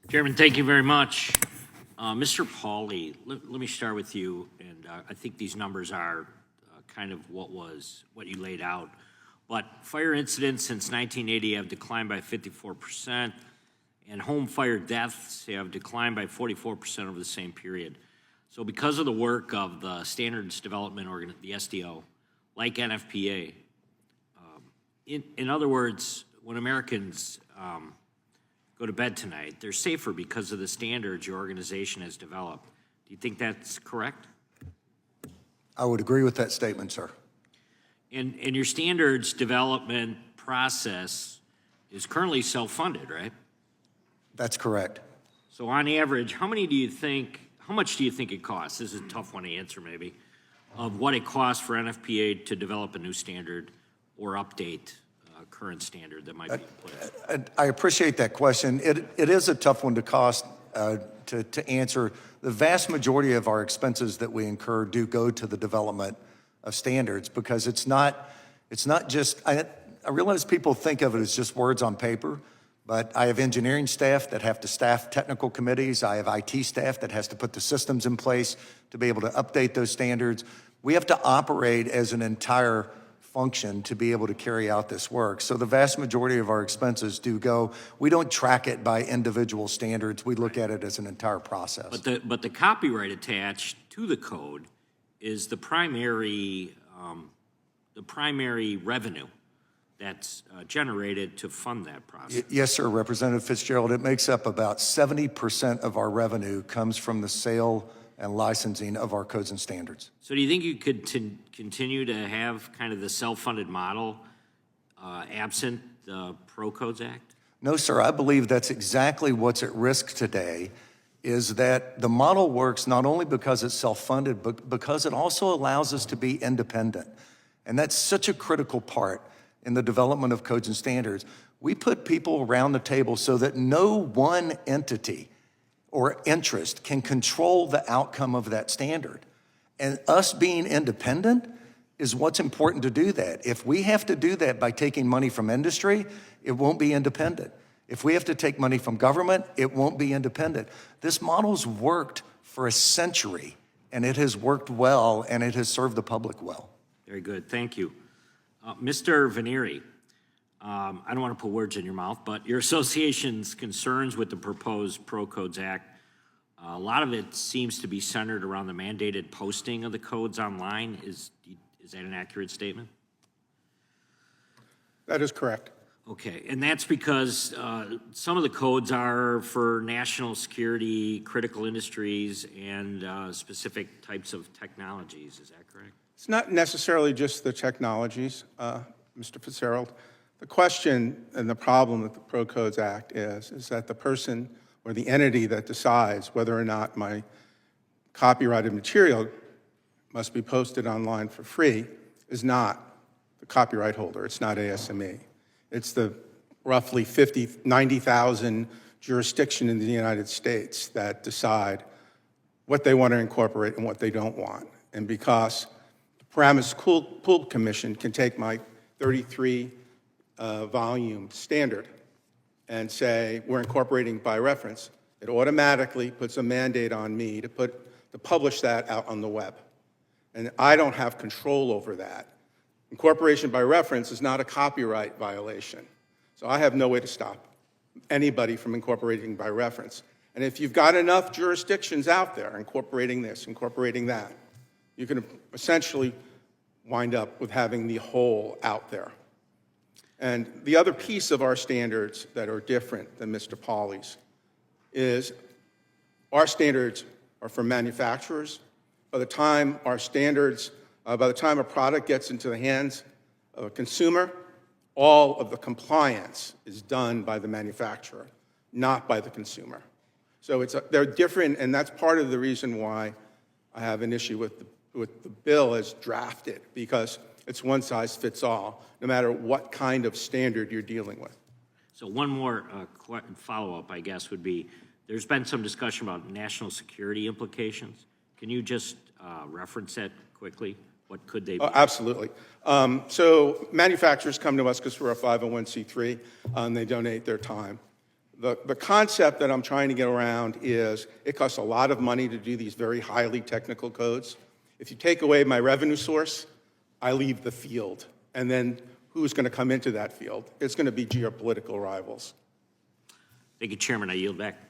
Chairman, thank you very much. Mr. Pauly, let me start with you, and I think these numbers are kind of what you laid out. But fire incidents since 1980 have declined by 54%, and home fire deaths have declined by 44% over the same period. So because of the work of the Standards Development Organ, the SDO, like NFPA, in other words, when Americans go to bed tonight, they're safer because of the standards your organization has developed. Do you think that's correct? I would agree with that statement, sir. And your standards development process is currently self-funded, right? That's correct. So on average, how much do you think it costs? This is a tough one to answer maybe, of what it costs for NFPA to develop a new standard or update a current standard that might be in place? I appreciate that question. It is a tough one to cost to answer. The vast majority of our expenses that we incur do go to the development of standards, because it's not just, I realize people think of it as just words on paper, but I have engineering staff that have to staff technical committees. I have IT staff that has to put the systems in place to be able to update those standards. We have to operate as an entire function to be able to carry out this work. So the vast majority of our expenses do go, we don't track it by individual standards. We look at it as an entire process. But the copyright attached to the code is the primary revenue that's generated to fund that process. Yes, sir, Representative Fitzgerald. It makes up about 70% of our revenue comes from the sale and licensing of our codes and standards. So do you think you could continue to have kind of the self-funded model absent the Pro Codes Act? No, sir. I believe that's exactly what's at risk today, is that the model works not only because it's self-funded, but because it also allows us to be independent. And that's such a critical part in the development of codes and standards. We put people around the table so that no one entity or interest can control the outcome of that standard. And us being independent is what's important to do that. If we have to do that by taking money from industry, it won't be independent. If we have to take money from government, it won't be independent. This model's worked for a century, and it has worked well, and it has served the public well. Very good, thank you. Mr. Vanieri, I don't want to put words in your mouth, but your association's concerns with the proposed Pro Codes Act, a lot of it seems to be centered around the mandated posting of the codes online. Is that an accurate statement? That is correct. Okay, and that's because some of the codes are for national security, critical industries, and specific types of technologies. Is that correct? It's not necessarily just the technologies, Mr. Fitzgerald. The question and the problem with the Pro Codes Act is that the person or the entity that decides whether or not my copyrighted material must be posted online for free is not the copyright holder. It's not ASME. It's the roughly 90,000 jurisdiction in the United States that decide what they want to incorporate and what they don't want. And because the Paramus Pool Commission can take my 33 volume standard and say we're incorporating by reference, it automatically puts a mandate on me to publish that out on the web. And I don't have control over that. Incorporation by reference is not a copyright violation. So I have no way to stop anybody from incorporating by reference. And if you've got enough jurisdictions out there incorporating this, incorporating that, you can essentially wind up with having the whole out there. And the other piece of our standards that are different than Mr. Pauly's is our standards are for manufacturers. By the time a product gets into the hands of a consumer, all of the compliance is done by the manufacturer, not by the consumer. So they're different, and that's part of the reason why I have an issue with the bill as drafted, because it's one size fits all, no matter what kind of standard you're dealing with. So one more follow-up, I guess, would be, there's been some discussion about national security implications. Can you just reference that quickly? What could they be? Oh, absolutely. So manufacturers come to us because we're a 501c3, and they donate their time. The concept that I'm trying to get around is it costs a lot of money to do these very highly technical codes. If you take away my revenue source, I leave the field. And then who's going to come into that field? It's going to be geopolitical rivals. Thank you, Chairman. I yield back.